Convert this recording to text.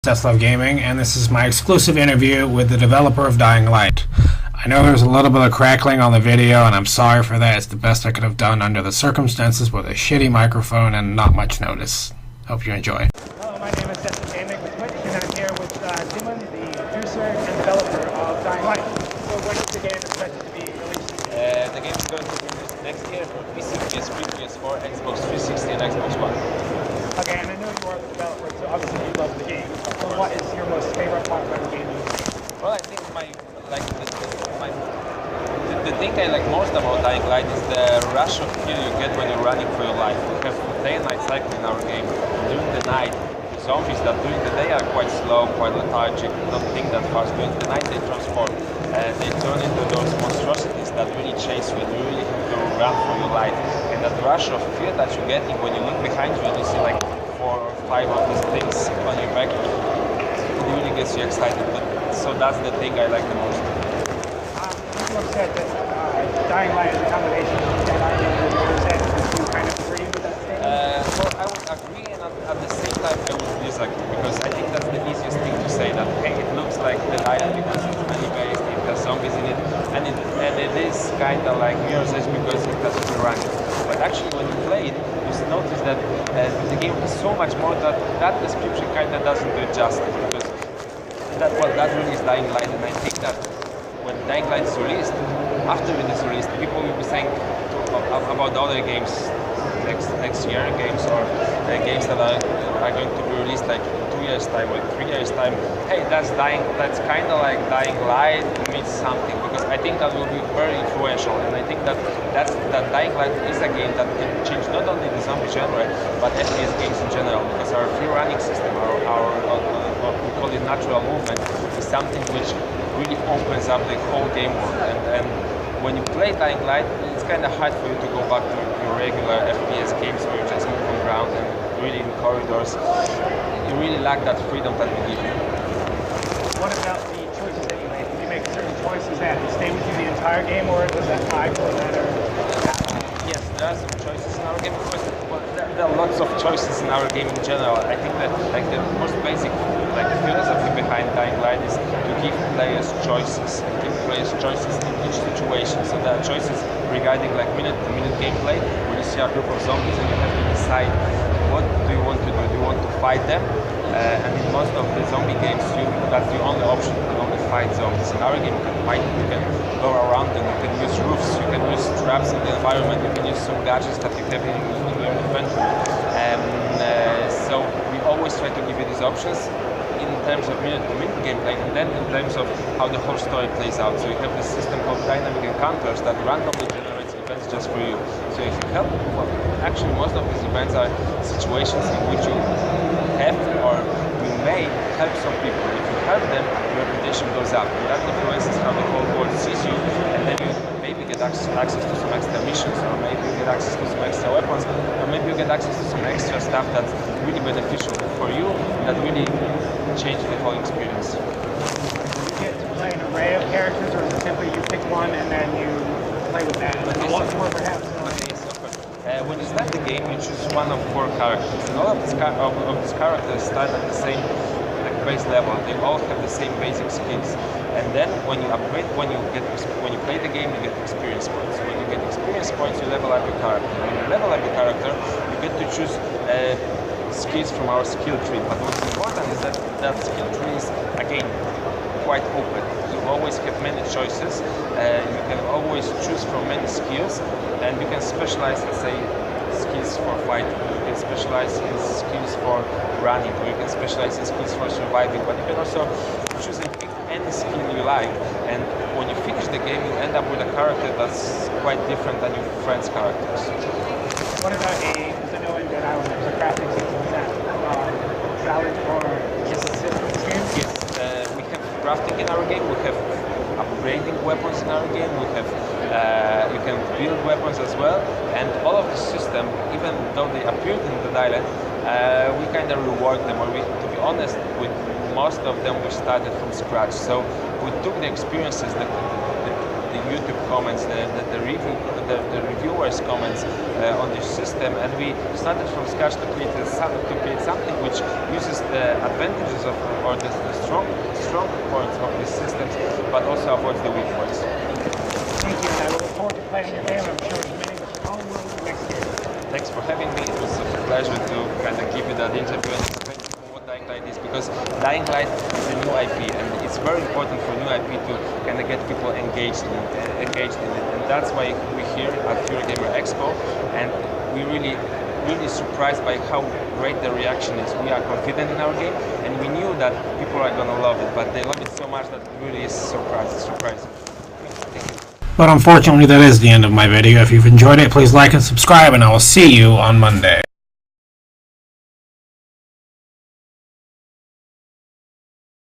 Gaming, and this is my exclusive interview with the developer of Dying Light. I know there's a little bit of crackling on the video, and I'm sorry for that. It's the best I could have done under the circumstances with a shitty microphone and not much notice. Hope you enjoy. Hello, my name is Gaming with Twitch, and I'm here with Tymon, the producer and developer of Dying Light. So when is the game expected to be released? The game is going to be released next year for PC, PS3, PS4, Xbox 360 and Xbox One. Okay, and I know you are the developer, so obviously you love the game. So what is your most favorite part about the game? Well, I think the thing I like most about Dying Light is the rush of fear you get when you're running for your life. We have day and night cycle in our game. During the night, zombies that during the day are quite slow, quite lethargic, don't think that fast. During the night they transform. They turn into those monstrosities that really chase you, and you really have to run for your life. And that rush of fear that you're getting when you look behind you and you see like 4 or 5 of these things on your back, it really gets you excited. So that's the thing I like the most. People have said that Dying Light is a combination of Dead Island and Dead. Do you kind of agree with that statement? Well, I would agree, and at the same time I would disagree, because I think that's the easiest thing to say, that hey, it looks like Dead Island because it's money-based, it has zombies in it, and it is kind of like Mirror's Edge because it has free running. But actually when you play it, you notice that the game has so much more that that description kind of doesn't do it justice, because that really is Dying Light. And I think that when Dying Light is released, after it is released, people will be saying about the other games next year, games or games that are going to be released like in 2 years time or 3 years time. Hey, that's kind of like Dying Light means something, because I think that will be very influential, and I think that Dying Light is a game that can change not only the zombie genre but FPS games in general, because our free running system, our we call it natural movement, is something which really opens up the whole game world. And when you play Dying Light, it's kind of hard for you to go back to your regular FPS games where you just move on ground and really in corridors. You really lack that freedom that we give you. What about the choices that you make? Did you make certain choices that stay with you the entire game, or does that tie for that? Yes, there are some choices in our game. Of course, well, there are lots of choices in our game in general. I think that like the most basic philosophy behind Dying Light is to give players choices, and give players choices in each situation. So there are choices regarding like minute-to-minute gameplay, where you see a group of zombies and you have to decide what do you want to do. Do you want to fight them? And in most of the zombie games, that's the only option. You can only fight zombies. In our game, you can fight them, you can go around them, you can use roofs, you can use traps in the environment, you can use some gadgets that you have in your inventory. So we always try to give you these options in terms of minute-to-minute gameplay, and then in terms of how the whole story plays out. So you have this system called dynamic encounters that randomly generates events just for you. So if you help, well, actually most of these events are situations in which you have or you may help some people. If you help them, your reputation goes up, and that influences how the whole world sees you, and then you maybe get access to some extra missions, or maybe you get access to some extra weapons, or maybe you get access to some extra stuff that's really beneficial for you, that really change the whole experience. Do you get to play an array of characters, or is it simply you pick one and then you play with that? A lot more perhaps. When you start the game, you choose one of 4 characters, and all of these characters start at the same base level. They all have the same basic skills, and then when you upgrade, when you play the game, you get experience points. When you get experience points, you level up your character. When you level up your character, you get to choose skills from our skill tree. But what's important is that skill tree is again quite open. You always have many choices. You can always choose from many skills, and you can specialize, let's say, skills for fighting. You can specialize in skills for running, or you can specialize in skills for surviving. But you can also choose and pick any skill you like. And when you finish the game, you end up with a character that's quite different than your friends' characters. What about because I know in Dead Island there's a crafting system, is that valid for this game? Yes, we have crafting in our game, we have upgrading weapons in our game, we have you can build weapons as well, and all of the system, even though they appeared in the Island, we kind of reward them, or to be honest, with most of them we started from scratch. So we took the experiences, the the YouTube comments, the reviewers' comments on this system, and we started from scratch to create something which uses the advantages of or the strong points of these systems, but also avoids the weak points. Thank you, and I will look forward to playing your game. I'm sure as many of us all will next year. Thanks for having me. It was a pleasure to kind of give you that interview and explain to you what Dying Light is, because Dying Light is a new IP, and it's very important for new IP to kind of get people engaged in it, and that's why we're here at Eurogamer Expo, and we really surprised by how great the reaction is. We are confident in our game, and we knew that people are gonna love it, but they love it so much that it really is surprising. But unfortunately, that is the end of my video. If you've enjoyed it, please like and subscribe, and I will see you on Monday.